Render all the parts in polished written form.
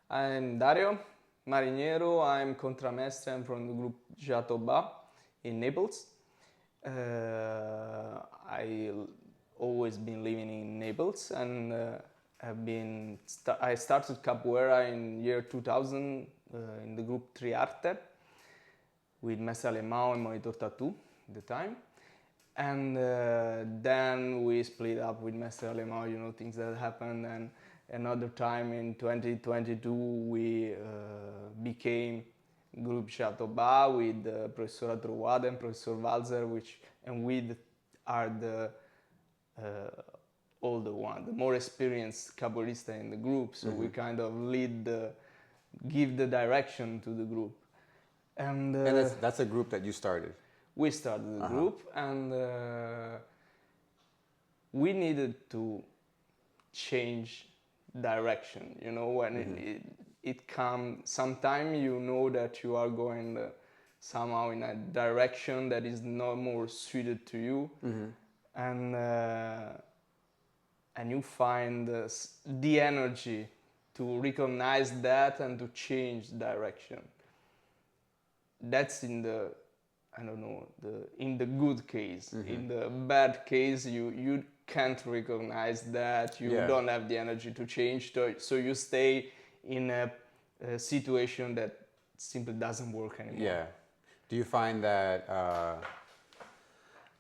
I'm Dario Marinheiro. I'm contramestre. I'm from the group Jatobá in Naples. I always been living in Naples and I started Capoeira in year 2000 in the group Triarte with Mestre Alemão and Monitor Tattoo at the time. And then we split up with Mestre Alemão, things that happened. And another time in 2022 we became group Jatobá with Professor Troada and Professor Walzer, and we are the older one, the more experienced capoeirista in the group. So we kind of give the direction to the group. And that's a group that you started. We started the group, and we needed to change direction. When it comes, sometimes you know that you are going somehow in a direction that is not more suited to you, and you find the energy to recognize that and to change direction. That's in the in the good case. In the bad case, you can't recognize that, you don't have the energy to change, so you stay in a situation that simply doesn't work anymore. Yeah. Do you find that,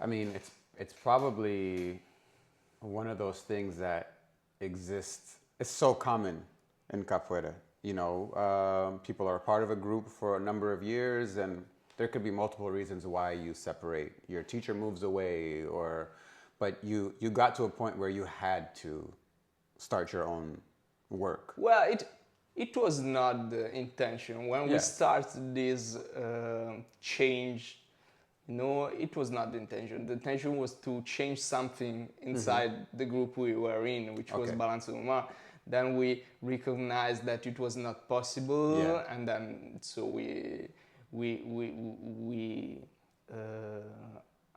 it's probably one of those things that exists, it's so common in capoeira. People are part of a group for a number of years, and there could be multiple reasons why you separate. Your teacher moves away, but you got to a point where you had to start your own work. Well, it was not the intention. When we started this change, it was not the intention. The intention was to change something inside the group we were in, which was Balanço do Mar. Then we recognized that it was not possible, and then so we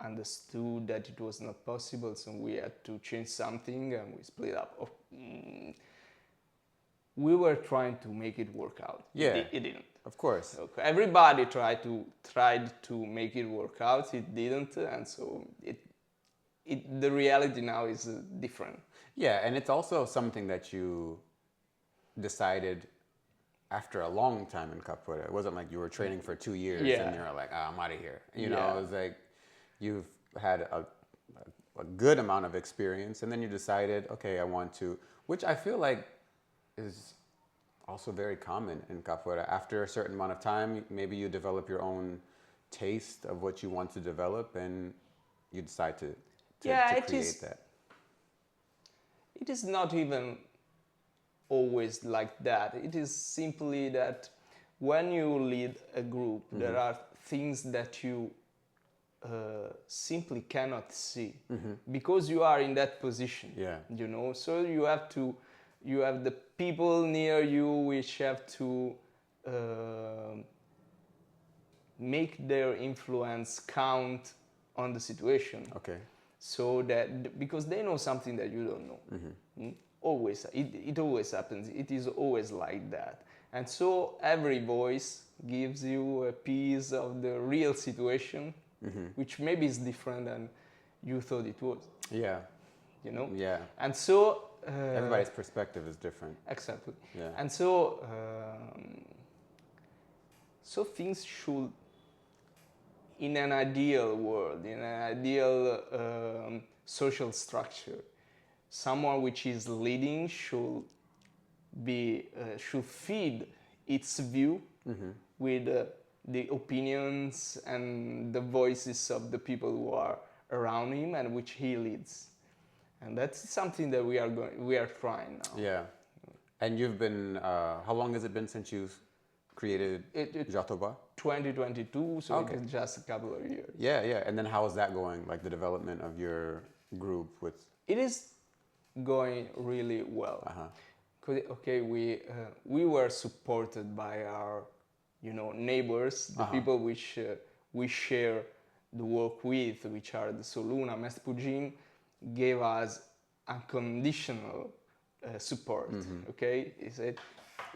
understood that it was not possible, so we had to change something, and we split up. We were trying to make it work out. It didn't. Of course. Okay. Everybody tried to make it work out. It didn't, and so the reality now is different. Yeah, and it's also something that you decided after a long time in capoeira. It wasn't like you were training for 2 years and you were like, I'm out of here. It was like you've had a good amount of experience, and then you decided, okay, I want to, which I feel like is also very common in capoeira. After a certain amount of time, maybe you develop your own taste of what you want to develop, and you decide to create that. It is not even always like that. It is simply that when you lead a group, there are things that you simply cannot see because you are in that position. So you have the people near you which have to make their influence count on the situation. Okay. So that, because they know something that you don't know. Always, it always happens. It is always like that. And so every voice gives you a piece of the real situation, which maybe is different than you thought it was. Yeah. Yeah. And so everybody's perspective is different. Exactly. Yeah. And so so things should, in an ideal world, in an ideal social structure, someone which is leading should feed its view with the opinions and the voices of the people who are around him and which he leads. And that's something that we are trying now. Yeah. And you've been, how long has it been since you created Jatobá? 2022, so it's just a couple of years. Yeah, yeah. And then how is that going, like the development of your group with? It is going really well. Okay, we were supported by our, neighbors, the people which we share the work with, which are the Soluna, Mestre Pugin, gave us unconditional support. Okay, he said,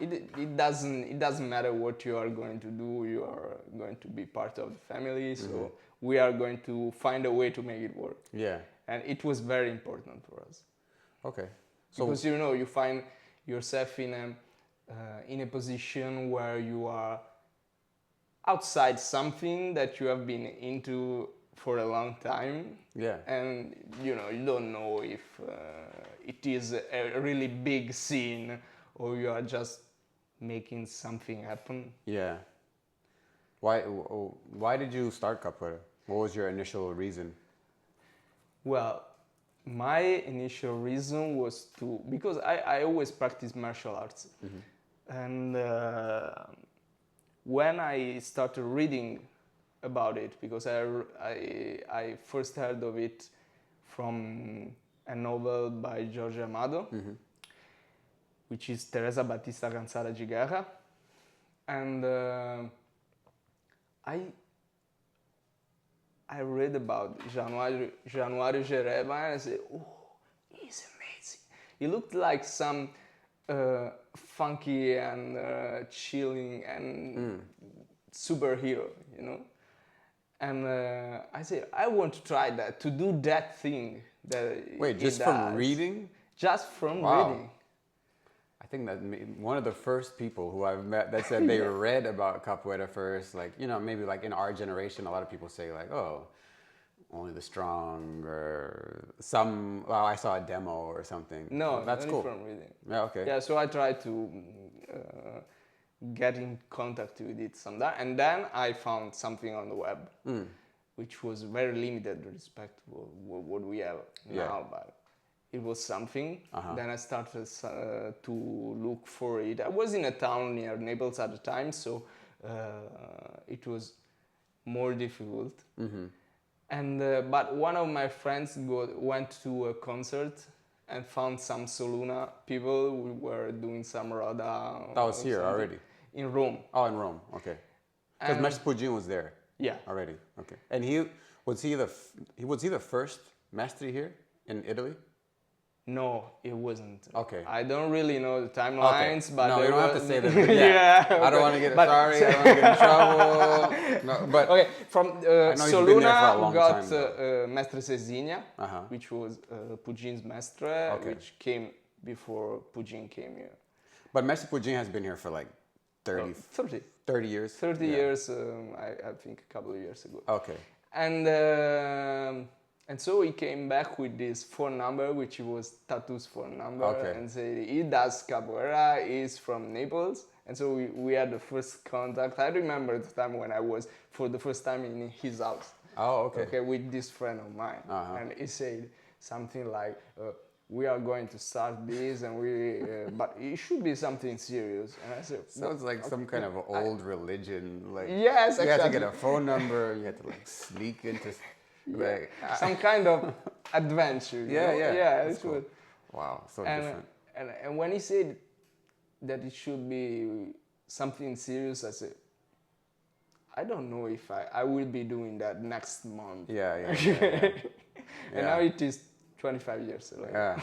it doesn't matter what you are going to do. You are going to be part of the family, so we are going to find a way to make it work. Yeah. And it was very important for us. Okay. So Because you find yourself in a position where you are outside something that you have been into for a long time. Yeah. And you don't know if it is a really big scene or you are just making something happen. Yeah. Why did you start capoeira? What was your initial reason? Well, my initial reason was because I always practiced martial arts. And when I started reading about it, because I first heard of it from a novel by Jorge Amado, which is Teresa Batista Cansada de Guerra. And I read about Januário Jereba and I said, oh, he's amazing. He looked like some funky and chilling and superhero, And I said, I want to try that, to do that thing that Wait, just from reading? Just from reading. I think that one of the first people who I've met that said they read about capoeira first, like, maybe like in our generation, a lot of people say like, oh, only the strong or I saw a demo or something. No, that's only cool. From reading. Yeah, okay. Yeah, so I tried to get in contact with it sometime, and then I found something on the web, which was very limited with respect to what we have now, but it was something. Then I started to look for it. I was in a town near Naples at the time, so it was more difficult. And but one of my friends went to a concert and found some Soluna people who were doing some Roda. That was here already? In Rome. Oh, in Rome, okay. Because Mestre Pudim was there. Yeah. Already, okay. And was he the first Mestre here in Italy? No, it wasn't. Okay. I don't really know the timelines, but no, you don't have to say them. Yeah. I don't want to get sorry. I don't want to get in trouble. No, but okay, from Soluna got time, Mestre Cezinha, which was Pudim's Mestre, which came before Pudim came here. But Mestre Pudim has been here for like 30 years. 30 years, I think a couple of years ago. Okay. And so he came back with this phone number, which was Tattoo's phone number, and said he does capoeira, he's from Naples. And so we had the first contact. I remember the time when I was for the first time in his house. Oh, okay. Okay, with this friend of mine. And he said something like, we are going to start this, and but it should be something serious. And I said, sounds like some kind of old religion. Like, yes, exactly. You had to get a phone number. You had to like sneak into. Like, some kind of adventure. Yeah. That's cool. Wow, so different. And when he said that it should be something serious, I said, I don't know if I will be doing that next month. Yeah. And now it is 25 years later. Yeah.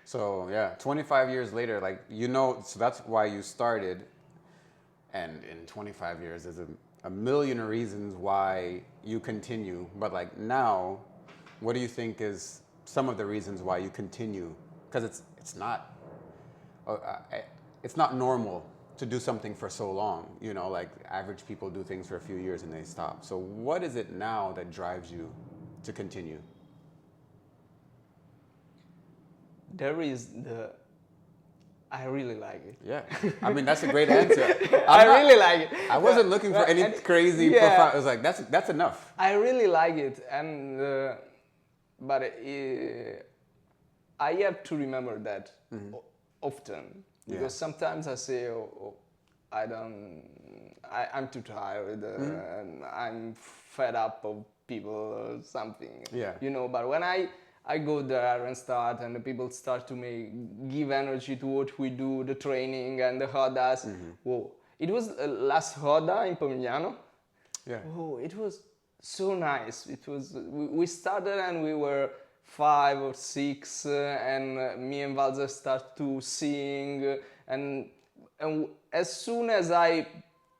So 25 years later, like so that's why you started. And in 25 years, there's a million reasons why you continue, but like now, what do you think is some of the reasons why you continue? Because it's not normal to do something for so long. Like average people do things for a few years and they stop. So what is it now that drives you to continue? There is I really like it. Yeah, I mean that's a great answer. I really like it. I wasn't looking for any crazy profound. I was like, that's enough. I really like it, and but I have to remember that often because sometimes I say, I'm too tired, and I'm fed up of people or something. Yeah. But when I go there and start, and the people start to give energy to what we do, the training and the rodas. Whoa! It was last roda in Pomigliano. Yeah. Oh, it was so nice. It was. We started and we were 5 or 6, and me and Valzer start to sing, and and as soon as I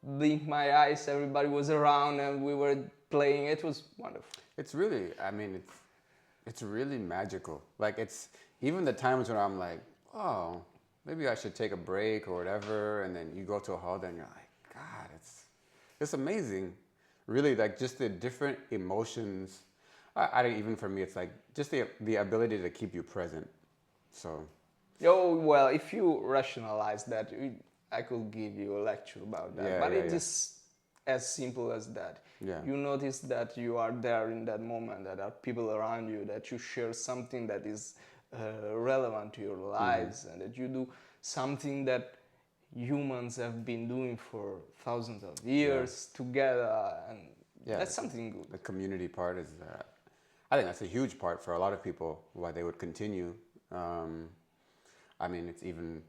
blinked my eyes, everybody was around and we were playing. It was wonderful. It's really, I mean, it's really magical. Like it's even the times when I'm like, oh, maybe I should take a break or whatever, and then you go to a hall, and you're like, God, it's amazing. Really, like just the different emotions. I even for me, it's like just the ability to keep you present. So. Oh well, if you rationalize that, I could give you a lecture about that. Yeah, But yeah, it yeah. is as simple as that. Yeah. You notice that you are there in that moment, that there are people around you, that you share something that is relevant to your lives, and that you do something that humans have been doing for thousands of years together, and that's something good. The community part is, I think that's a huge part for a lot of people why they would continue. I mean, it's even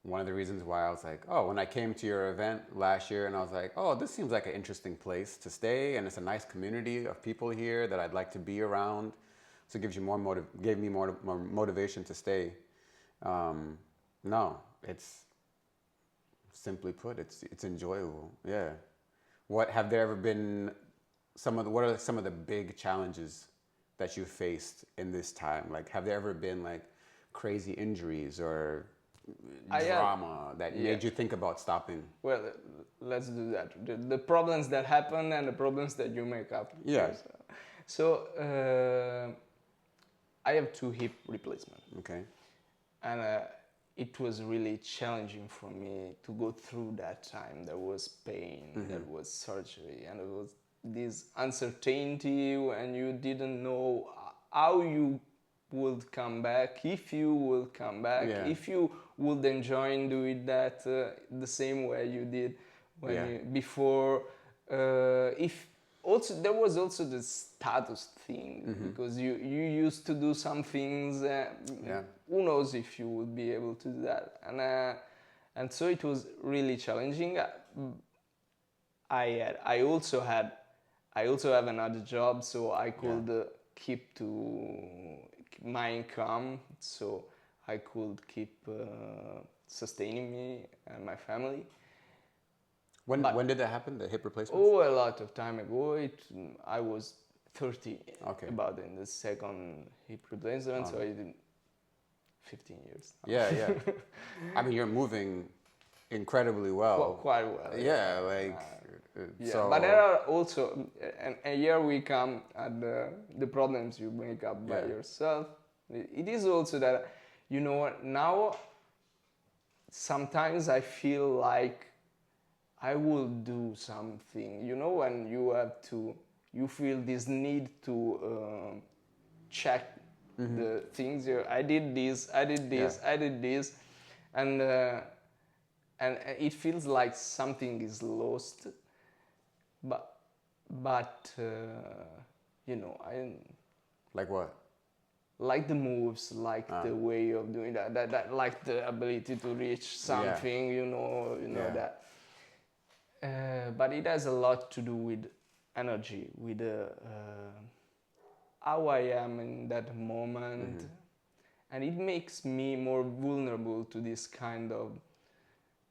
one of the reasons why I was like, oh, when I came to your event last year and I was like, oh, this seems like an interesting place to stay and it's a nice community of people here that I'd like to be around. So it gives you gave me more motivation to stay. No, it's simply put, it's enjoyable. Yeah. What have there ever been what are some of the big challenges that you faced in this time? Like, have there ever been like crazy injuries or drama that made you think about stopping? Well, let's do that. The problems that happen and the problems that you make up. Yeah. So I have 2 hip replacements. Okay. And it was really challenging for me to go through that time. There was pain, there was surgery, and there was this uncertainty and you didn't know how you would come back, if you will come back, if you would enjoy doing that the same way you did before. If also there was also the status thing, because you used to do some things. Who knows if you would be able to do that? And so it was really challenging. I also have another job, so I could keep to my income, so I could keep sustaining me and my family. When did that happen, the hip replacement? Oh, a lot of time ago. I was 30 about in the second hip replacement, so I did 15 years. Yeah. I mean, you're moving incredibly well. Quite well. Yeah, like... So, but there are also, and here we come at the problems you make up by yourself. It is also that, now sometimes I feel like I will do something. When you feel this need to check the things. I did this, I did this, and it feels like something is lost. But I like what? Like the moves, like the way of doing that, like the ability to reach something, that. But it has a lot to do with energy, with how I am in that moment, and it makes me more vulnerable to this kind of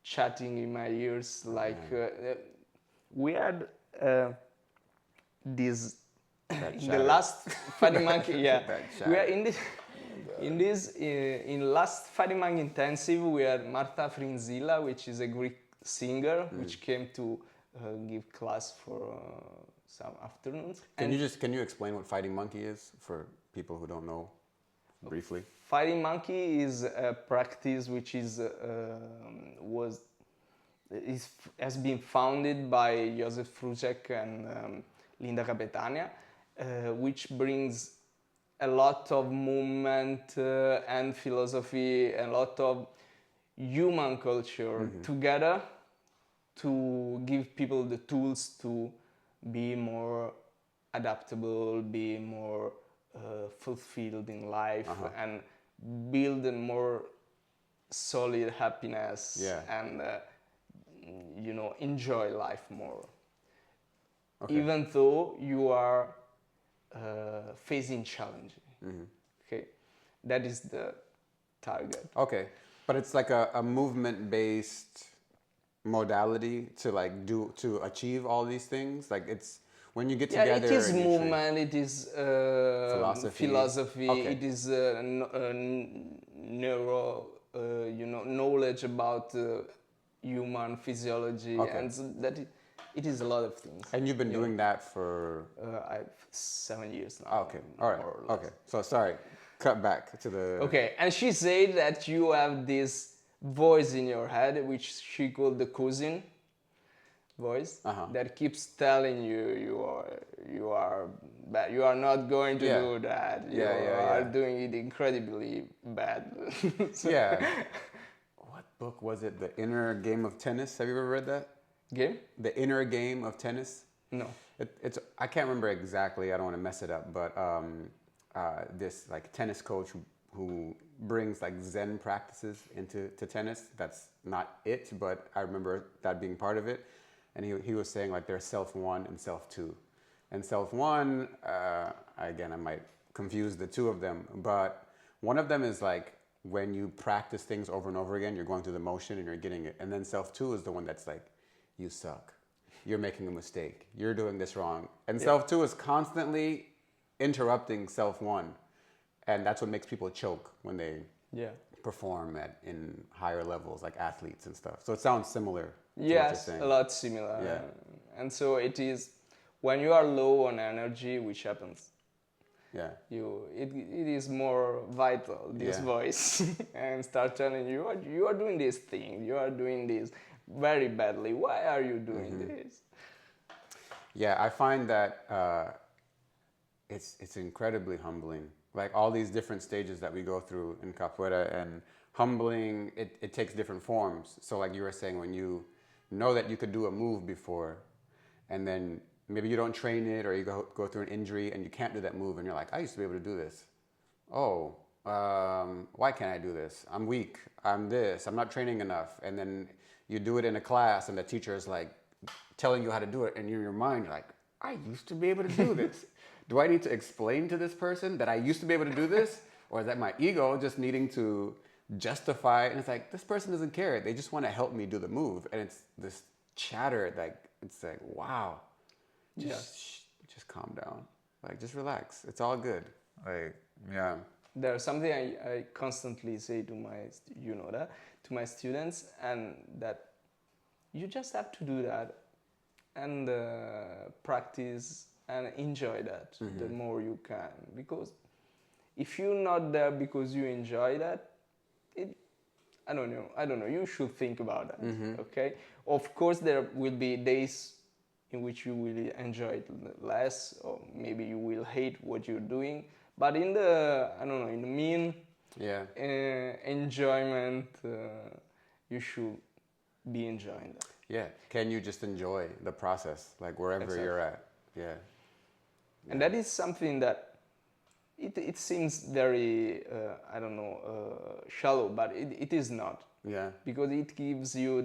chatting in my ears. Like we had this in the last Fighting Monkey. We are in last Fighting Monkey intensive. We had Marta Frinzilla, which is a Greek singer, which came to give class for some afternoons. Can you explain what Fighting Monkey is for people who don't know, briefly? Fighting Monkey is a practice which has been founded by Joseph Frucek and Linda Capetania, which brings a lot of movement and philosophy, a lot of human culture together to give people the tools to be more adaptable, be more fulfilled in life, and build a more solid happiness and enjoy life more. Even though you are facing challenges. Okay, that is the target. Okay, But it's like a movement-based modality to like to achieve all these things. Like it's when you get Yeah, together. it is and you movement. It is philosophy. Okay. It is neuro, knowledge about human physiology, Okay. and so it is a lot of things. And you've been doing that for I've 7 years now. okay, all right, more or less. okay. So sorry, cut back to the Okay, and she said that you have this voice in your head, which she called the cousin voice, that keeps telling you you are bad. You are not going to do that. You are doing it incredibly bad. Yeah. What book was it? The Inner Game of Tennis. Have you ever read that? Game? The Inner Game of Tennis. No. It's I can't remember exactly. I don't want to mess it up, but this like tennis coach who brings like Zen practices into tennis. That's not it, but I remember that being part of it. And he was saying like there's self 1 and self 2. And self 1, again, I might confuse the two of them, but one of them is like when you practice things over and over again, you're going through the motion and you're getting it. And then self 2 is the one that's like, you suck. You're making a mistake. You're doing this wrong. And self 2 is constantly interrupting self 1. And that's what makes people choke when they perform in higher levels, like athletes and stuff. So it sounds similar. Yes, a lot similar. Yeah. And so it is when you are low on energy, which happens. Yeah. It is more vital, this voice, and start telling you are doing this thing, you are doing this very badly. Why are you doing this? Yeah, I find that it's incredibly humbling. Like all these different stages that we go through in capoeira, and humbling, it takes different forms. So like you were saying, when you know that you could do a move before, and then maybe you don't train it, or you go through an injury and you can't do that move, and you're like, I used to be able to do this. Oh, why can't I do this? I'm weak. I'm this. I'm not training enough. And then you do it in a class, and the teacher is like telling you how to do it, and in your mind, you're like, I used to be able to do this. Do I need to explain to this person that I used to be able to do this? Or is that my ego just needing to justify? And it's like, this person doesn't care. They just want to help me do the move. And it's this chatter, like, it's like, wow. Just calm down. Like, just relax. It's all good. Like, yeah. There's something I constantly say to my students, and that you just have to do that and practice and enjoy that the more you can. Because if you're not there because you enjoy that, I don't know, you should think about that, okay? Of course, there will be days in which you will enjoy it less, or maybe you will hate what you're doing, but in the mean enjoyment, you should be enjoying that. Yeah, can you just enjoy the process, like wherever you're at? Yeah. And that is something that it seems very, shallow, but it is not. Yeah. Because it gives you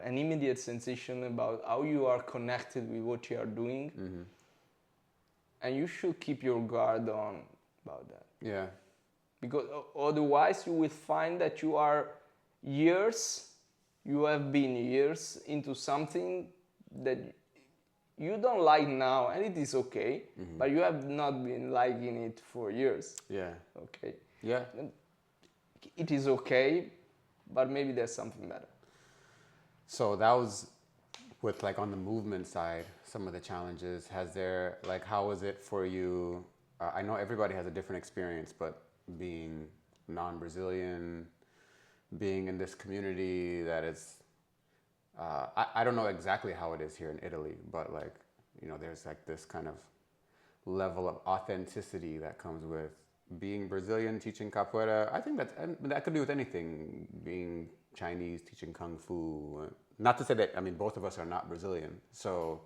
an immediate sensation about how you are connected with what you are doing. And you should keep your guard on about that. Yeah. Because otherwise you will find that you have been years into something that you don't like now, and it is okay, but you have not been liking it for years. Yeah. Okay. Yeah. It is okay, but maybe there's something better. So that was with like on the movement side, some of the challenges. How was it for you? I know everybody has a different experience, but being non-Brazilian, being in this community that is, I don't know exactly how it is here in Italy, but there's like this kind of level of authenticity that comes with being Brazilian, teaching capoeira. I think that could do with anything, being Chinese, teaching Kung Fu. Not to say that, both of us are not Brazilian. So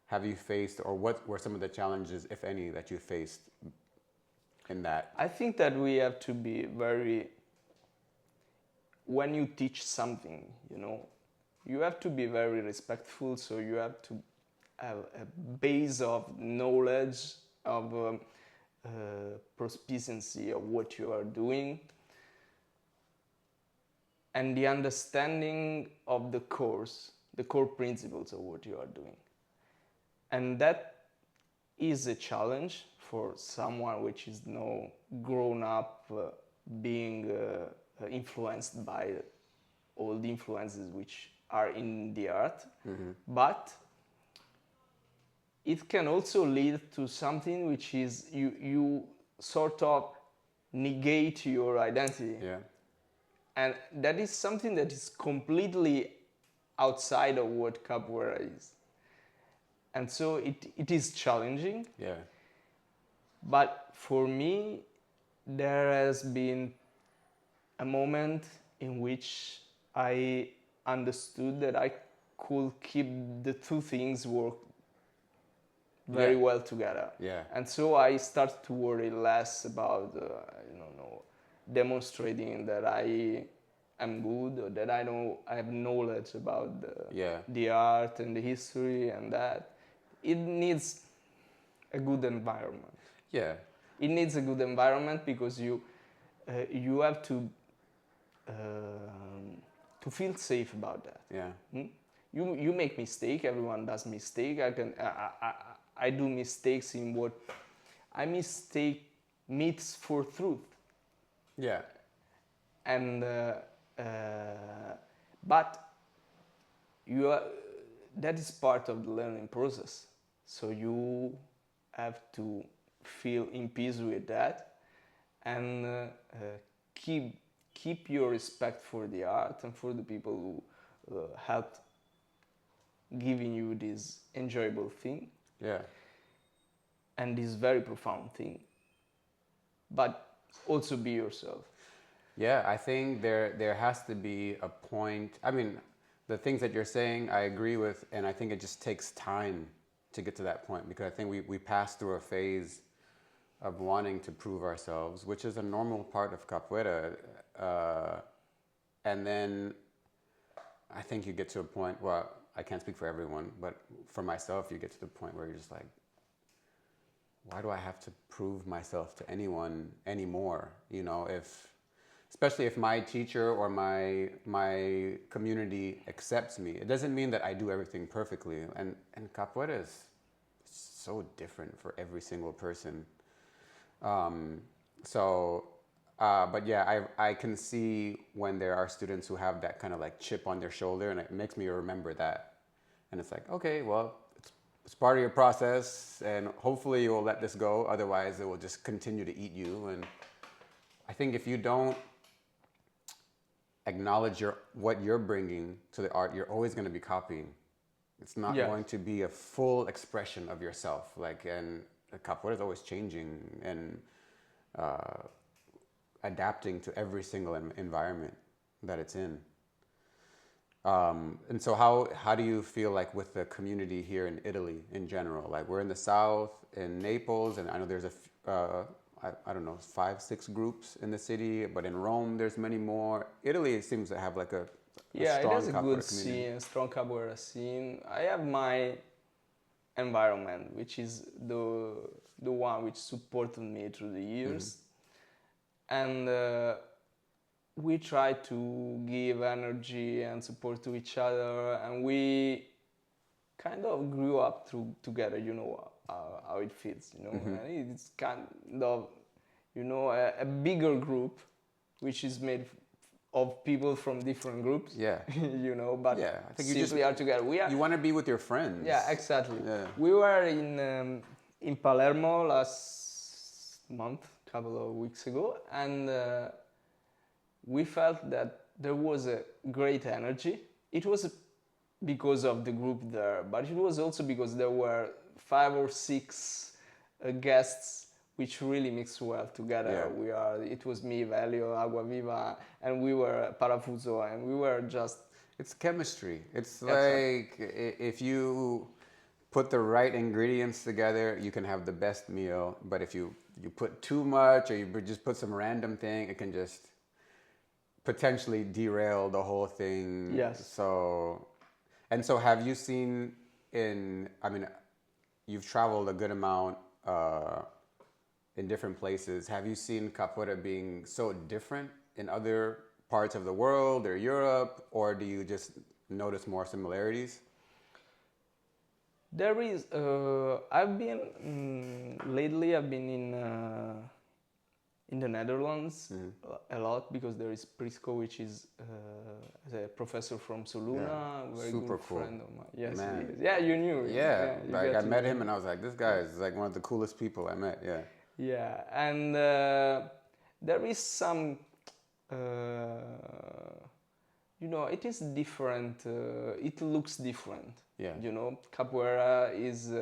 have you faced, or what were some of the challenges, if any, that you faced in that? I think that we have to be when you teach something, you have to be very respectful, so you have to have a base of knowledge, of proficiency of what you are doing. and the understanding of the course, the core principles of what you are doing. And that is a challenge for someone which is now grown up being influenced by all the influences which are in the art. But it can also lead to something which is you sort of negate your identity. Yeah. And that is something that is completely outside of what capoeira is. And so it is challenging. Yeah. But for me, there has been a moment in which I understood that I could keep the two things work very well together. Yeah. And so I started to worry less about, demonstrating that I am good or that I have knowledge about the art and the history and that. It needs a good environment. Yeah. It needs a good environment because you have to feel safe about that. Yeah. You make mistake. Everyone does mistake. I do mistakes in what I mistake myths for truth. Yeah. And but that is part of the learning process. So you have to feel in peace with that and keep your respect for the art and for the people who helped giving you this enjoyable thing. Yeah. And this very profound thing. But also be yourself. Yeah, I think there has to be a point. I mean, the things that you're saying, I agree with, and I think it just takes time to get to that point because I think we pass through a phase of wanting to prove ourselves, which is a normal part of capoeira. And then I think you get to a point, well, I can't speak for everyone, but for myself, you get to the point where you're just like, why do I have to prove myself to anyone anymore? You know, especially if my teacher or my community accepts me. It doesn't mean that I do everything perfectly. And capoeira is so different for every single person. But yeah, I can see when there are students who have that kind of like chip on their shoulder, and it makes me remember that. And it's like, okay, well, it's part of your process, and hopefully you will let this go. Otherwise, it will just continue to eat you. And I think if you don't acknowledge what you're bringing to the art, you're always going to be copying. It's not going to be a full expression of yourself. And capoeira is always changing and adapting to every single environment that it's in. And so how do you feel like with the community here in Italy in general? Like we're in the south, in Naples, and I know there's I don't know, 5-6 groups in the city, but in Rome there's many more. Italy seems to have like a strong it has a good community. scene, a strong capoeira scene. I have my environment, which is the one which supported me through the years, and we try to give energy and support to each other, and we kind of grew up together. You know how it feels. You know, and it's kind of a bigger group, which is made of people from different groups. Yeah. But yeah, I think simply are together. You want to be with your friends. Yeah, exactly. Yeah. We were in Palermo last month, a couple of weeks ago, and we felt that there was a great energy. It was because of the group there, but it was also because there were 5 or 6 guests which really mixed well together. Yeah. It was me, Velio, Agua Viva, and we were Parafuso, and we were just... It's chemistry. It's like if you put the right ingredients together, you can have the best meal. But if you put too much or you just put some random thing, it can just potentially derail the whole thing. Yes. So have you seen you've traveled a good amount in different places. Have you seen capoeira being so different in other parts of the world or Europe, or do you just notice more similarities? There is. I've been lately. I've been in the Netherlands a lot because there is Prisco, which is a professor from Soluna, very Super good cool. friend of mine. Yes, Man. he is. Yeah, you knew. Yeah, you like got I to met know him and I was like, this guy is like one of the coolest people I met. Yeah. Yeah, and there is some, it is different. It looks different. Yeah. Capoeira is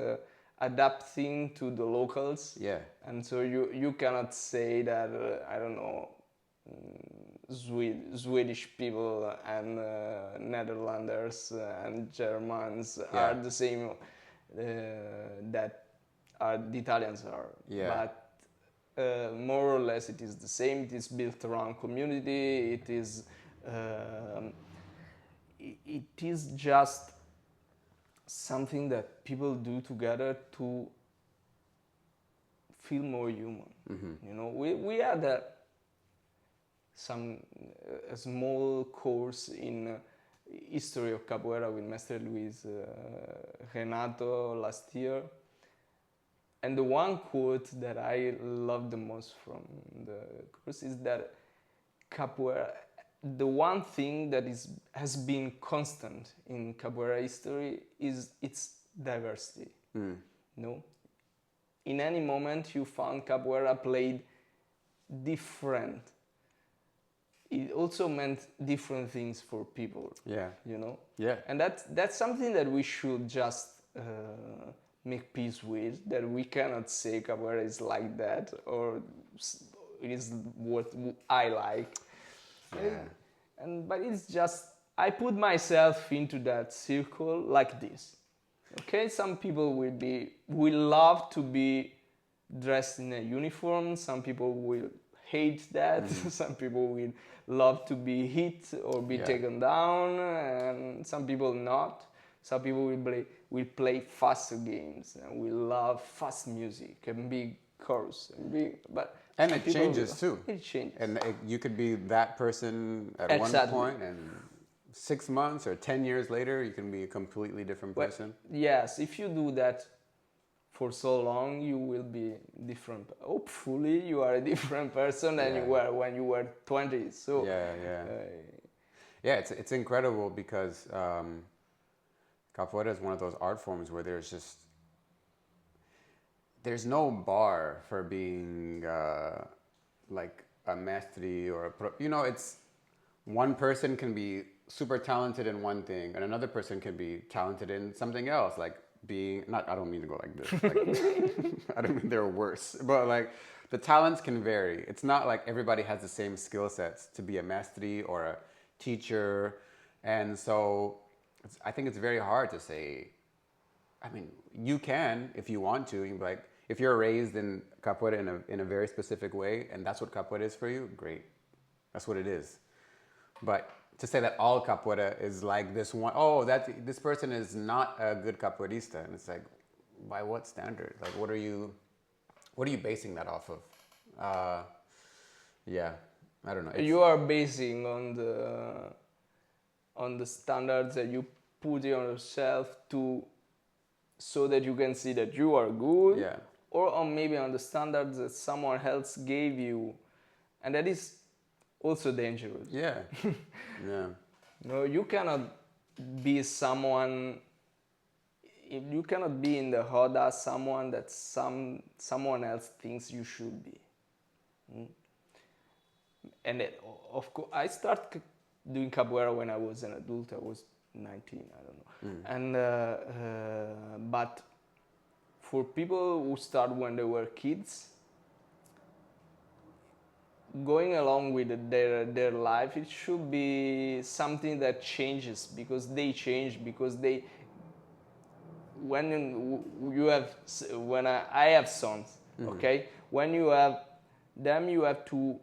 adapting to the locals. Yeah. And so you cannot say that, I don't know, Swedish people and Netherlanders and Germans are the same that the Italians are. Yeah. But more or less it is the same. It is built around community. It is just something that people do together to feel more human. We had a small course in history of capoeira with Master Luis Renato last year, and the one quote that I love the most from the course is that capoeira, the one thing that has been constant in capoeira history is its diversity. In any moment you found capoeira played different. It also meant different things for people. Yeah. Yeah. And that's something that we should just make peace with. That we cannot say capoeira is like that, or it is what I like. Yeah. But it's just I put myself into that circle like this. Okay, some people will love to be dressed in a uniform. Some people will hate that. Some people will love to be hit or be taken down, and some people not. Some people will play faster games and will love fast music and big chorus and it changes too. It changes, and you could be that person at exactly. one point, and 6 months or 10 years later, you can be a completely different person. Yes, if you do that for so long, you will be different. Hopefully, you are a different person than you were when you were 20. So it's incredible because capoeira is one of those art forms where there's no bar for being like a maestri or it's one person can be super talented in one thing and another person can be talented in something else, like I don't mean to go like this. I don't mean they're worse, but like the talents can vary. It's not like everybody has the same skill sets to be a maestri or a teacher. And so I think it's very hard to say, I mean, you can, if you want to, like, if you're raised in capoeira in a very specific way, and that's what capoeira is for you, great. That's what it is. But to say that all capoeira is like this one, this person is not a good capoeirista, and it's like, by what standard? Like, what are you basing that off of? I don't know. You are basing on the standards that you put on yourself so that you can see that you are good, or maybe on the standards that someone else gave you, and that is also dangerous. No, you cannot be someone. You cannot be in the Hoda someone that someone else thinks you should be. And of course, I started doing capoeira when I was an adult. I was 19, I don't know. And but for people who start when they were kids, going along with their life, it should be something that changes because they change, because they. When I have sons, okay, when you have them, you have to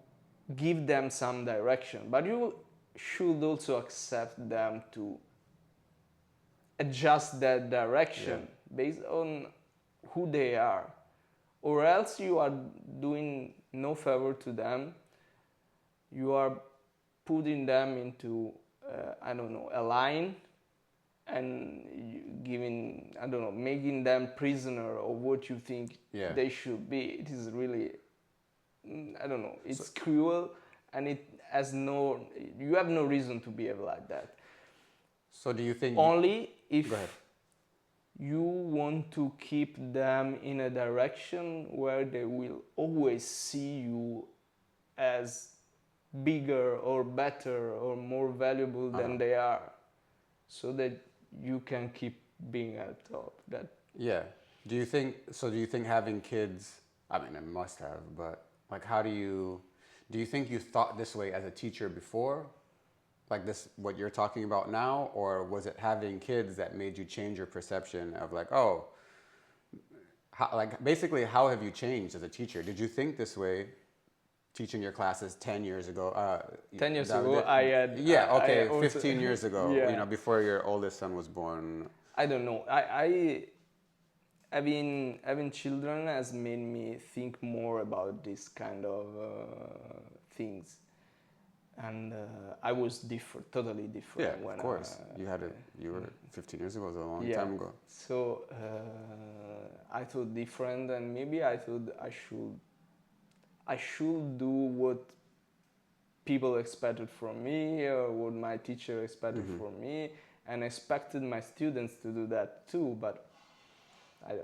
give them some direction, but you should also accept them to adjust that direction based on who they are, or else you are doing no favor to them. You are putting them into I don't know, a line, and giving, I don't know, making them prisoner of what you think they should be. It is really, I don't know, it's cruel, and it has you have no reason to behave like that. So do you think... Only if you want to keep them in a direction where they will always see you as bigger or better or more valuable than they are, so that you can keep being at top. That do you think having kids, I mean, it must have, but like, how do you think you thought this way as a teacher before, like this, what you're talking about now, or was it having kids that made you change your perception of like, oh, basically how have you changed as a teacher? Did you think this way teaching your classes 10 years ago? 10 years ago, I had... 15 years ago, before your oldest son was born. I don't know. Having children has made me think more about this kind of things. And I was totally different. Yeah, of course. You were 15 years ago, it was a long time ago. So I thought different, and maybe I thought I should do what people expected from me, or what my teacher expected from me, and expected my students to do that too. But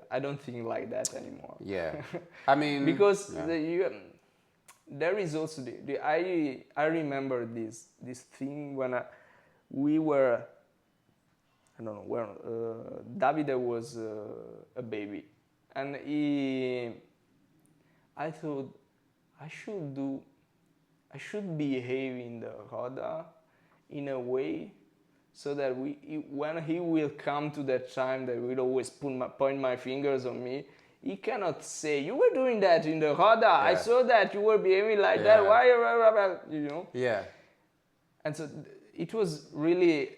I don't think like that anymore. Yeah, I mean, because there is also I remember this thing when we were, I don't know, where Davide was a baby, and I thought I should behave in the Roda in a way so that when he will come to that time that will always point my fingers on me, he cannot say, you were doing that in the Roda, I saw that you were behaving like that, why, you know? Yeah. And so it was really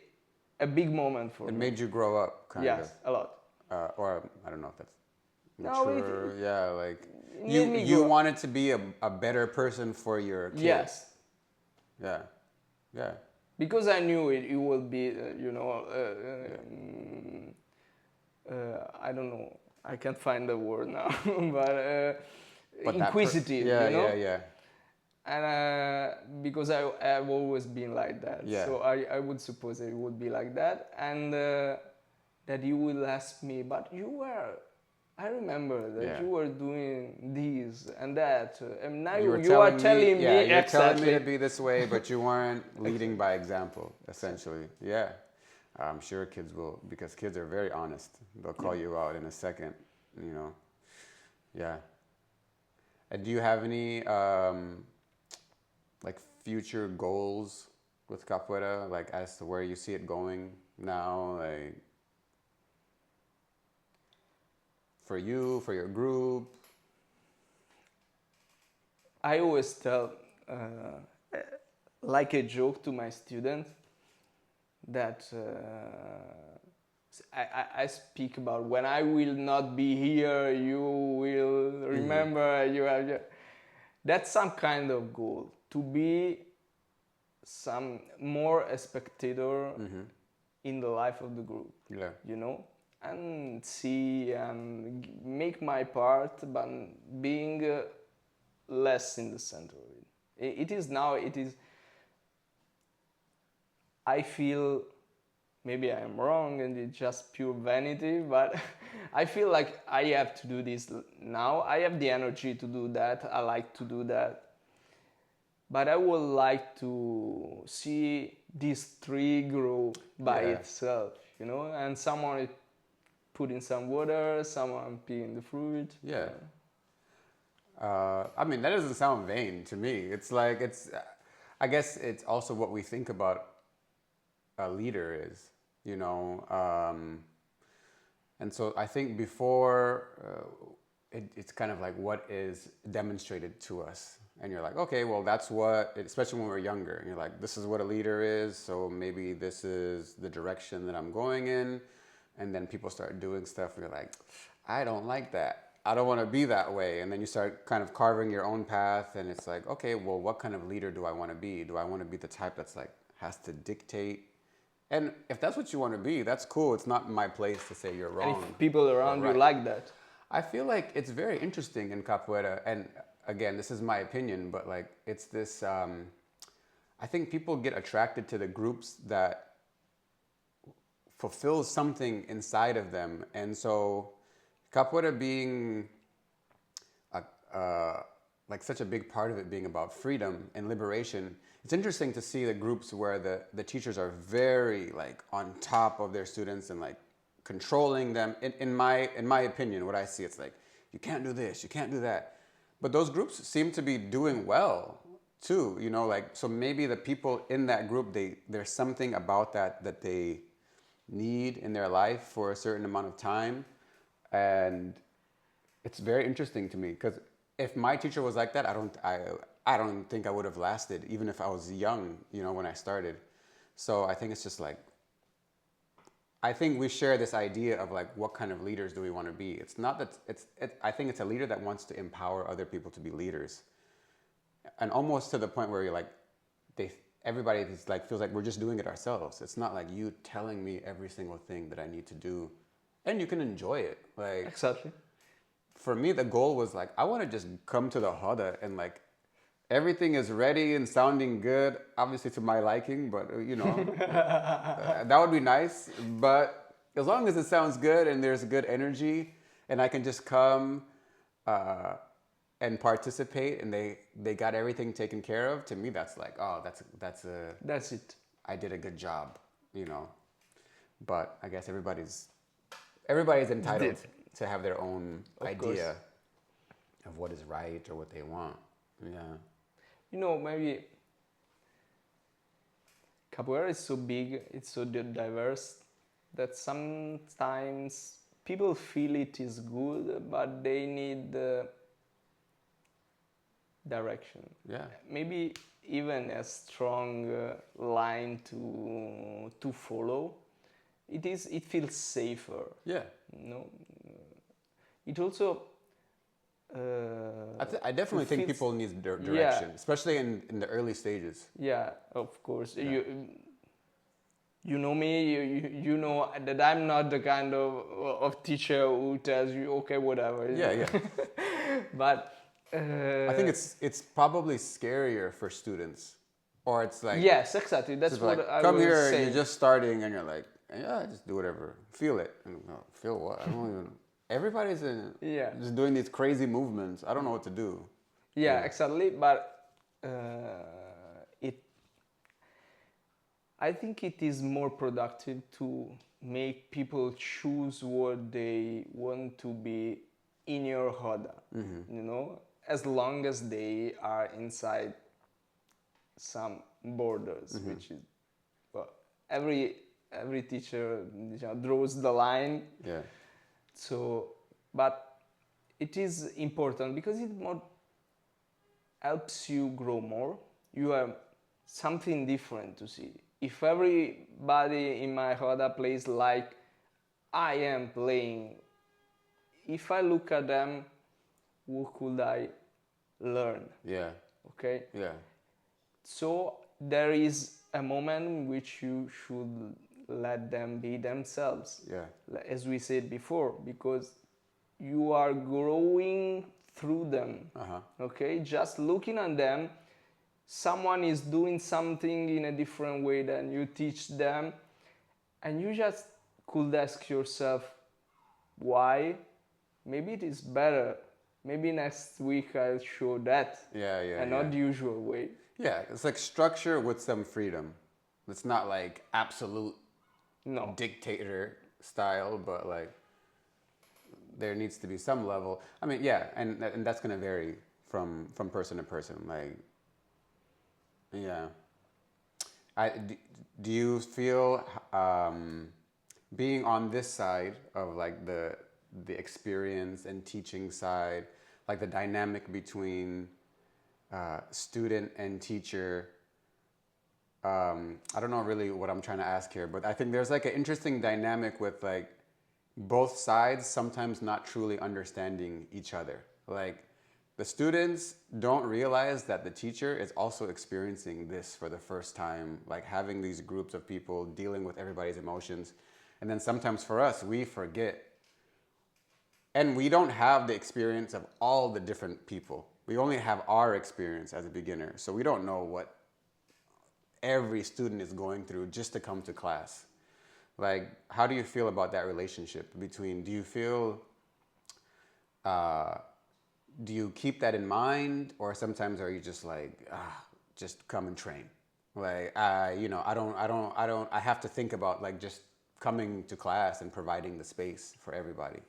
a big moment for me. It made you grow up, kind of. Yes, a lot. Or I don't know if that's mature. No, like you wanted to be a better person for your kids. Yes. Yeah. Yeah. Because I knew it would be, I don't know, I can't find the word now, but inquisitive, Yeah. And because I've always been like that, so I would suppose it would be like that, and that you will ask me, but I remember that you were doing this and that, and now you are telling me you're exactly. telling me to be this way, but you weren't leading by example, essentially. Yeah, I'm sure kids will, because kids are very honest. They'll call you out in a second, Yeah. And do you have any like future goals with Capoeira, like as to where you see it going now, like? For you, for your group? I always tell, like a joke to my students, that I speak about when I will not be here, you will remember, that's some kind of goal, to be more a spectator in the life of the group, and see and make my part, but being less in the center of it. It is, I feel, maybe I am wrong and it's just pure vanity, but I feel like I have to do this now. I have the energy to do that, I like to do that. But I would like to see this tree grow by itself, and someone put in some water, someone picking the fruit. Yeah. I mean, that doesn't sound vain to me. It's like, I guess it's also what we think about a leader is, and so I think before, it's kind of like what is demonstrated to us. And you're like, okay, well, that's what, especially when we're younger, and you're like, this is what a leader is, so maybe this is the direction that I'm going in. And then people start doing stuff and you're like, I don't like that. I don't want to be that way. And then you start kind of carving your own path, and it's like, okay, well, what kind of leader do I want to be? Do I want to be the type that's like has to dictate? And if that's what you want to be, that's cool. It's not my place to say you're wrong. And if people around you like that. I feel like it's very interesting in capoeira, and again, this is my opinion, but like it's this. I think people get attracted to the groups that fulfills something inside of them, and so capoeira being like such a big part of it being about freedom and liberation. It's interesting to see the groups where the teachers are very like on top of their students and like controlling them. In my opinion, what I see, it's like, you can't do this, you can't do that. But those groups seem to be doing well too, you know, like, so maybe the people in that group, there's something about that they need in their life for a certain amount of time. And it's very interesting to me, because if my teacher was like that, I don't think I would have lasted, even if I was young, you know, when I started. So I think it's just like, I think we share this idea of like, what kind of leaders do we want to be? It's not that I think it's a leader that wants to empower other people to be leaders, and almost to the point where you're like, everybody is like, feels like we're just doing it ourselves. It's not like you telling me every single thing that I need to do, and you can enjoy it. Like, exactly. For me, the goal was like, I want to just come to the roda and like, everything is ready and sounding good, obviously to my liking, but you know, that would be nice. But as long as it sounds good and there's good energy, and I can just come and participate, and they got everything taken care of, to me that's like, oh, that's it. I did a good job, you know. But I guess everybody's entitled to have their own idea of what is right or what they want. Yeah. You know, maybe capoeira is so big, it's so diverse, that sometimes people feel it is good, but they need direction. Yeah. Maybe even a strong line to follow. It feels safer. Yeah. No. It also. I definitely think people need direction, especially in the early stages. Yeah, of course. Yeah. You know me. You know that I'm not the kind of teacher who tells you, okay, whatever. Yeah. But I think it's probably scarier for students, or it's like, yes, exactly. That's what like, I come was here, saying. you're just starting, and you're like, yeah, just do whatever, feel it. And, feel what? I don't even. Everybody's just doing these crazy movements. I don't know what to do. Yeah, exactly. But I think it is more productive to make people choose what they want to be in your roda. Mm-hmm. You know, as long as they are inside some borders, mm-hmm. which is, well, every teacher, you know, draws the line. Yeah. So, but it is important because it more helps you grow more. You have something different to see. If everybody in my roda plays like I am playing, if I look at them, what could I learn? Yeah. Okay? Yeah. So there is a moment in which you should let them be themselves. Yeah. As we said before, because you are growing through them. Uh-huh. Okay? Just looking at them, someone is doing something in a different way than you teach them, and you just could ask yourself, why? Maybe it is better. Maybe next week I'll show that. And not the usual way. Yeah, it's like structure with some freedom. It's not like absolute dictator style, but like there needs to be some level. I mean, yeah, and that's going to vary from person to person. Like, yeah. Do you feel being on this side of like the experience and teaching side, like the dynamic between student and teacher, I don't know really what I'm trying to ask here, but I think there's like an interesting dynamic with like both sides sometimes not truly understanding each other. Like the students don't realize that the teacher is also experiencing this for the first time, like having these groups of people dealing with everybody's emotions. And then sometimes for us, we forget. And we don't have the experience of all the different people. We only have our experience as a beginner. So we don't know what every student is going through just to come to class. Like, how do you feel about that relationship between, do you feel, do you keep that in mind, or sometimes are you just like, just come and train? Like, I have to think about like just coming to class and providing the space for everybody.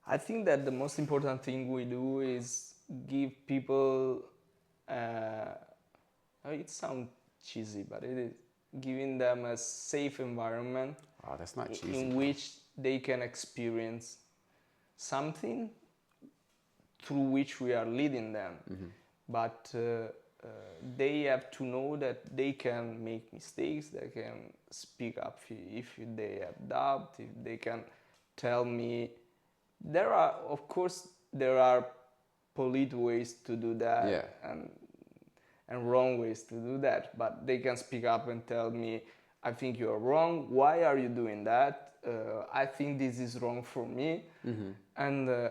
I think that the most important thing we do is give people, it sounds cheesy, but it is giving them a safe environment. Oh, that's not cheesy. In which they can experience something through which we are leading them. Mm-hmm. But they have to know that they can make mistakes, they can speak up if they have doubt, if they can tell me. There are polite ways to do that, yeah. and wrong ways to do that, but they can speak up and tell me, I think you're wrong, why are you doing that? I think this is wrong for me, mm-hmm. and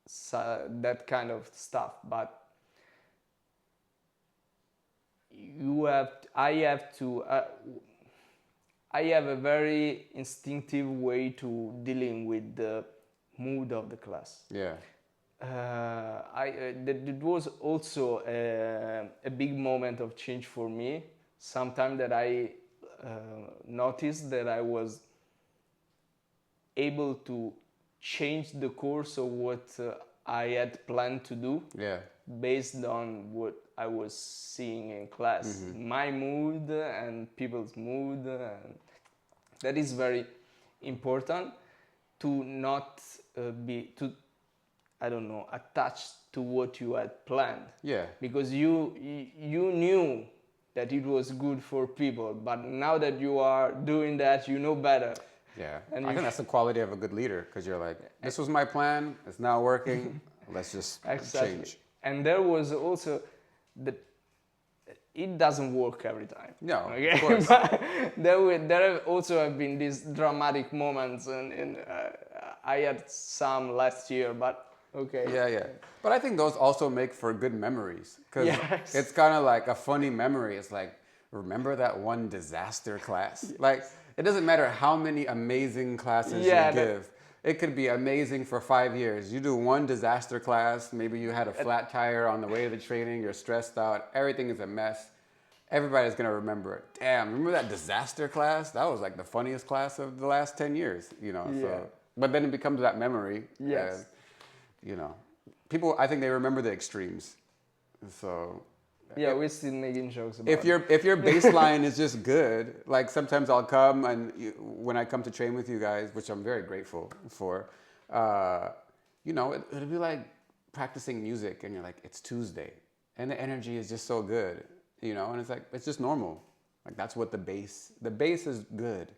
so that kind of stuff. But I have a very instinctive way to dealing with the mood of the class. Yeah. It was also a big moment of change for me. Sometime that I noticed that I was able to change the course of what I had planned to do. Yeah. Based on what I was seeing in class, mm-hmm. my mood and people's mood, and that is very important to not be attached to what you had planned. Yeah. Because you knew that it was good for people, but now that you are doing that, you know better. Yeah, and I think that's the quality of a good leader, because you're like, this was my plan, it's not working, let's just change. And there was also it doesn't work every time. No, okay? Of course. But there have also been these dramatic moments, and I had some last year, but okay. Yeah. But I think those also make for good memories, because it's kind of like a funny memory. It's like, remember that one disaster class? Yes. Like, it doesn't matter how many amazing classes you give. It could be amazing for 5 years. You do one disaster class, maybe you had a flat tire on the way to the training, you're stressed out, everything is a mess. Everybody's gonna remember it. Damn, remember that disaster class? That was like the funniest class of the last 10 years, So, but then it becomes that memory. Yes. And, people, I think they remember the extremes. So. Yeah, we're still making jokes about if your baseline is just good, like sometimes I'll come and when I come to train with you guys, which I'm very grateful for, it'll be like practicing music and you're like, it's Tuesday and the energy is just so good, and it's like, it's just normal. Like that's what the base is good.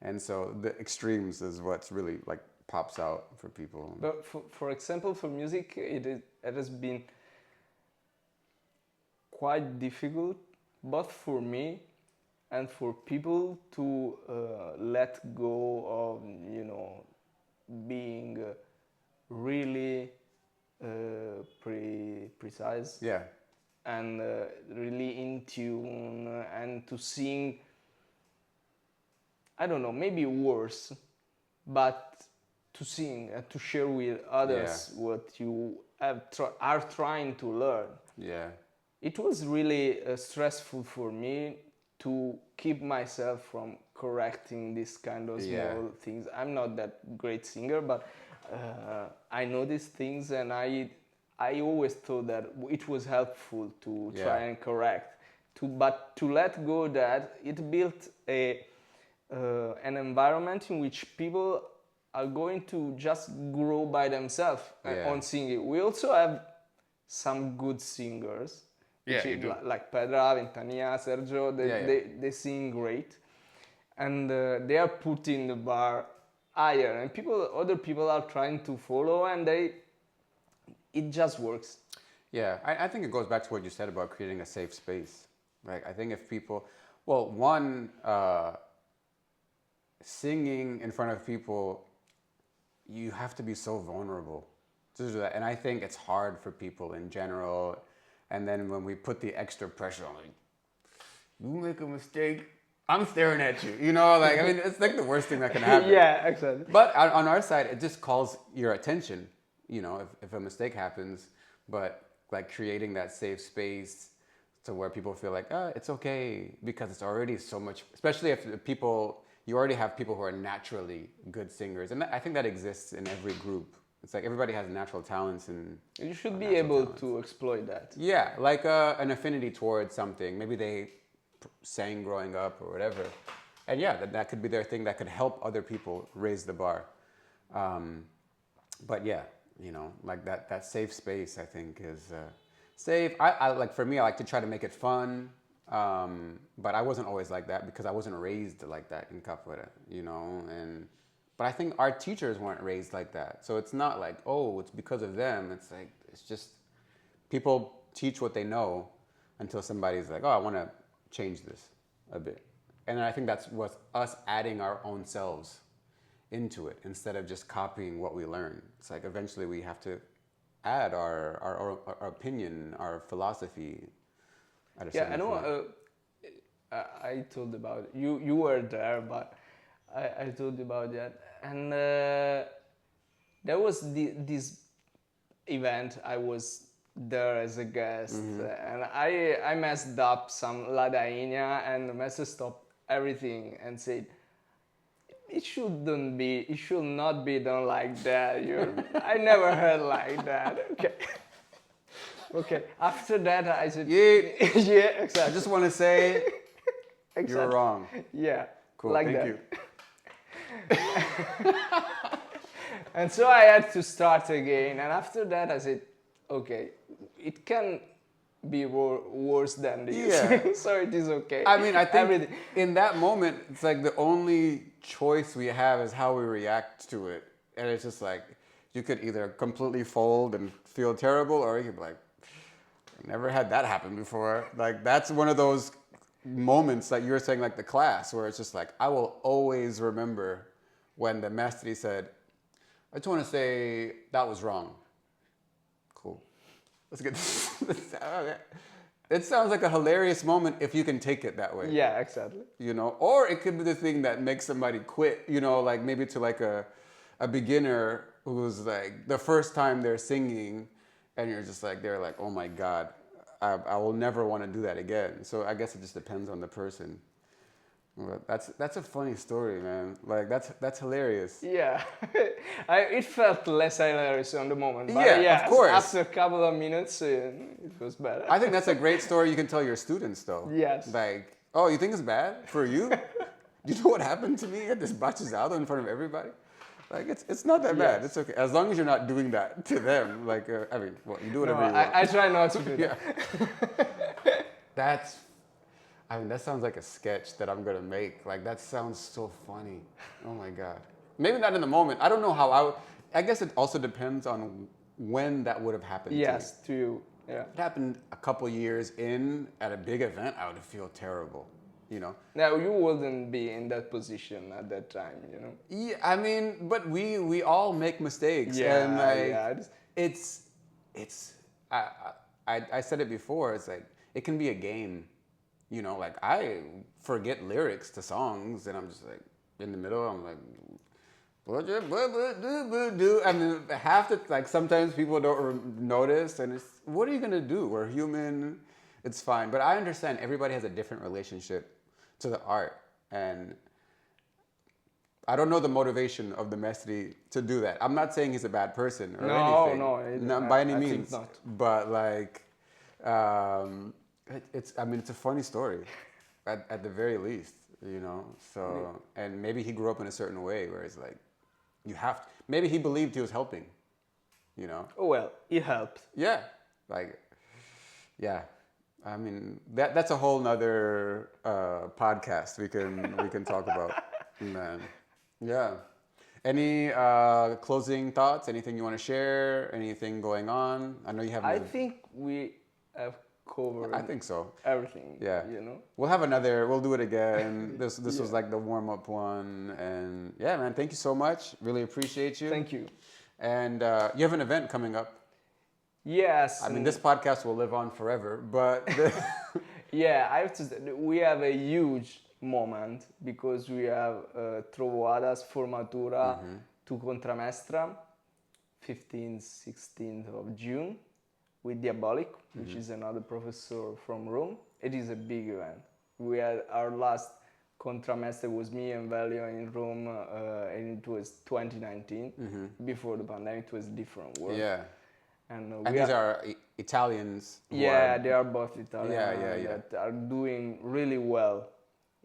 And so the extremes is what's really like pops out for people. But for example, for music, it has been quite difficult, both for me and for people to let go of, being really precise. Yeah. And really in tune, and to sing, I don't know, maybe worse, but to sing and to share with others what you are trying to learn. Yeah. It was really stressful for me to keep myself from correcting this kind of small things. I'm not that great singer, but I know these things, and I always thought that it was helpful to try and correct. But to let go that, it built an environment in which people are going to just grow by themselves on singing. We also have some good singers. Yeah, you do. Like Pedra, Ventania, Sergio, they sing great. and they are putting the bar higher, and other people are trying to follow, and it just works. Yeah, I think it goes back to what you said about creating a safe space. Like, I think if people, well, one, singing in front of people, you have to be so vulnerable to do that. And I think it's hard for people in general. And then when we put the extra pressure on, like, you make a mistake, I'm staring at you. You know, like, I mean, it's like the worst thing that can happen. Yeah, exactly. But on our side, it just calls your attention, you know, if a mistake happens. But like creating that safe space to where people feel like, it's okay, because it's already so much, especially if you already have people who are naturally good singers. And I think that exists in every group. It's like everybody has natural talents, and you should be able to exploit that. Yeah, like an affinity towards something. Maybe they sang growing up or whatever. And yeah, that could be their thing that could help other people raise the bar. But yeah, you know, like that safe space, I think, is safe. I like, for me, I like to try to make it fun. But I wasn't always like that because I wasn't raised like that in capoeira, you know. But I think our teachers weren't raised like that. So it's not like, oh, it's because of them. It's like, it's just people teach what they know until somebody's like, oh, I want to change this a bit. And I think that's what us adding our own selves into it instead of just copying what we learn. It's like eventually we have to add our opinion, our philosophy. Yeah, I know. I told about it. You were there, but I told you about that. And there was this event. I was there as a guest, and I messed up some ladainha, and the master stopped everything and said, it should not be done like that. I never heard like that. Okay. Okay. After that, I said, yeah, yeah, exactly. I just want to say, exactly. You were wrong. Yeah. Cool. Like Thank that. you. And so I had to start again. And after that, I said, okay, it can be worse than this. Yeah. So it is okay. I mean, I think in that moment, it's like the only choice we have is how we react to it. And it's just like, you could either completely fold and feel terrible, or you could be like, I never had that happen before. Like, that's one of those moments that you're saying, like the class, where it's just like, I will always remember when the master said, I just want to say that was wrong. Cool. Let's get this. It sounds like a hilarious moment if you can take it that way. Yeah, exactly. You know, or it could be the thing that makes somebody quit, you know, like maybe to like a beginner who's like the first time they're singing, and you're just like, they're like, oh my God, I will never want to do that again. So I guess it just depends on the person. But that's a funny story, man. Like, that's hilarious. Yeah. It felt less hilarious on the moment. But yeah, of course. After a couple of minutes, it was better. I think that's a great story you can tell your students, though. Yes. Like, oh, you think it's bad for you? Do you know what happened to me at this bachizado in front of everybody? Like, it's not that bad. It's okay. As long as you're not doing that to them. Like, I mean, well, you do whatever you want. I try not to do that. That sounds like a sketch that I'm going to make. Like, that sounds so funny. Oh, my God. Maybe not in the moment. I don't know how I guess it also depends on when that would have happened to me. Yes, to you. Yeah. If it happened a couple years in at a big event, I would feel terrible, you know? Now, you wouldn't be in that position at that time, you know? Yeah, I mean, but we all make mistakes. Yeah, and like, yeah. I said it before, it's like, it can be a game. You know, like, I forget lyrics to songs, and I'm just like, in the middle, I'm like, I mean, half the, like, sometimes people don't notice, and it's, what are you gonna do? We're human, it's fine. But I understand everybody has a different relationship to the art, and I don't know the motivation of the Mestre to do that. I'm not saying he's a bad person or anything. No, by any means. Think not. But like, it's a funny story, at the very least, you know. So, and maybe he grew up in a certain way where it's like, maybe he believed he was helping, you know. Oh well, he helped. Yeah, like, yeah. I mean, that's a whole nother podcast we can talk about. Man. Yeah. Any closing thoughts? Anything you want to share? Anything going on? I know you have. I think we have covered. I think so. Everything. Yeah. You know. We'll have another. We'll do it again. This was like the warm up one, and yeah, man. Thank you so much. Really appreciate you. Thank you. And you have an event coming up. Yes. I mean, this podcast will live on forever, but yeah, I have to say, we have a huge moment because we have Trovadas Formatura to Contramestra, 15th, 16th of June, with Diabolic, which is another professor from Rome. It is a big event. We had our last Contramestre was me and Valio in Rome, and it was 2019. Before the pandemic, it was a different world. yeah. And And these are Italians. Yeah, they are both Italian. Yeah. That are doing really well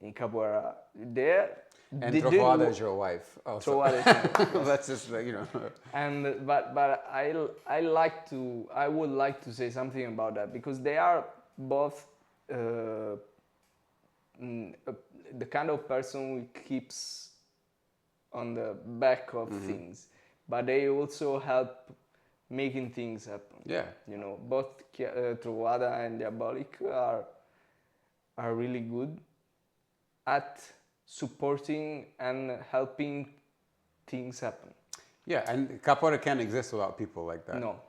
in Capoeira. They Trovada is your wife. Also. Trovada is my wife. That's just you know. And but I would like to say something about that because they are both the kind of person who keeps on the back of things, but they also help making things happen. Yeah. You know, both Trovada and Diabolic are really good at supporting and helping things happen. Yeah, and Capoeira can't exist without people like that. No.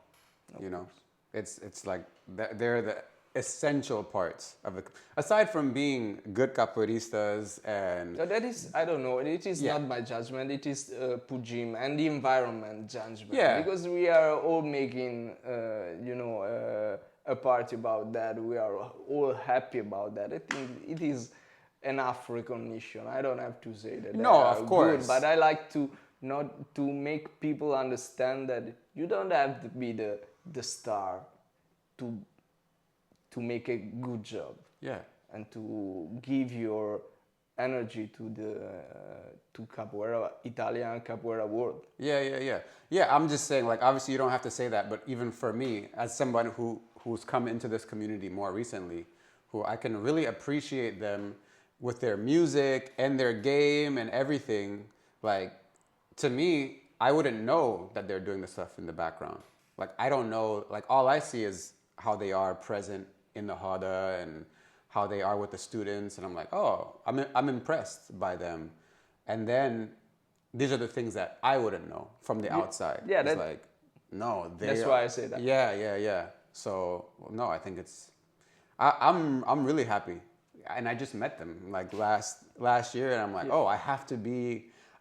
You know, it's like they're the essential parts of the. Aside from being good capoeiristas and. That is, I don't know. It is not my judgment. It is Pujim and the environment judgment. Yeah. Because we are all making, a party about that. We are all happy about that. I think it is enough recognition. I don't have to say that. No, of course. Good, but I like to make people understand that you don't have to be the star to make a good job. Yeah. And to give your energy to Capoeira, Italian Capoeira world. Yeah, I'm just saying, like, obviously you don't have to say that, but even for me, as someone who's come into this community more recently, who I can really appreciate them with their music and their game and everything, like, to me, I wouldn't know that they're doing the stuff in the background. Like, I don't know, like, all I see is how they are present in the Hada and how they are with the students, and I'm like, oh, I'm impressed by them. And then these are the things that I wouldn't know from the outside. Yeah, it's like, no, that's why I say that. Yeah. So no, I think I'm really happy, and I just met them like last year, and I'm like, oh,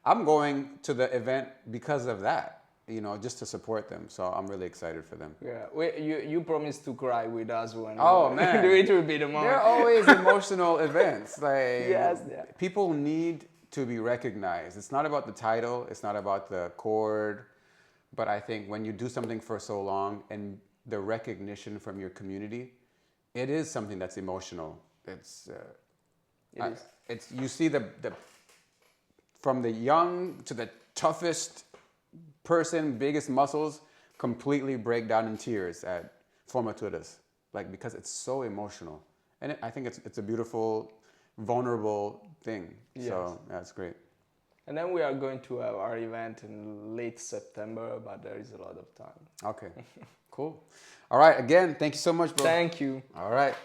I'm going to the event because of that, you know, just to support them. So I'm really excited for them. Yeah, you promised to cry with us when. Oh man, it will be the moment. They're always emotional events. Like yes, people need to be recognized. It's not about the title. It's not about the chord. But I think when you do something for so long and the recognition from your community, it is something that's emotional. It's you see the from the young to the toughest person, biggest muscles, completely break down in tears at formaturas, like, because it's so emotional, and I think it's a beautiful, vulnerable thing. Yes. So that's great. And then we are going to have our event in late September, but there is a lot of time. Okay, cool. All right, again, thank you so much, bro. Thank you. All right.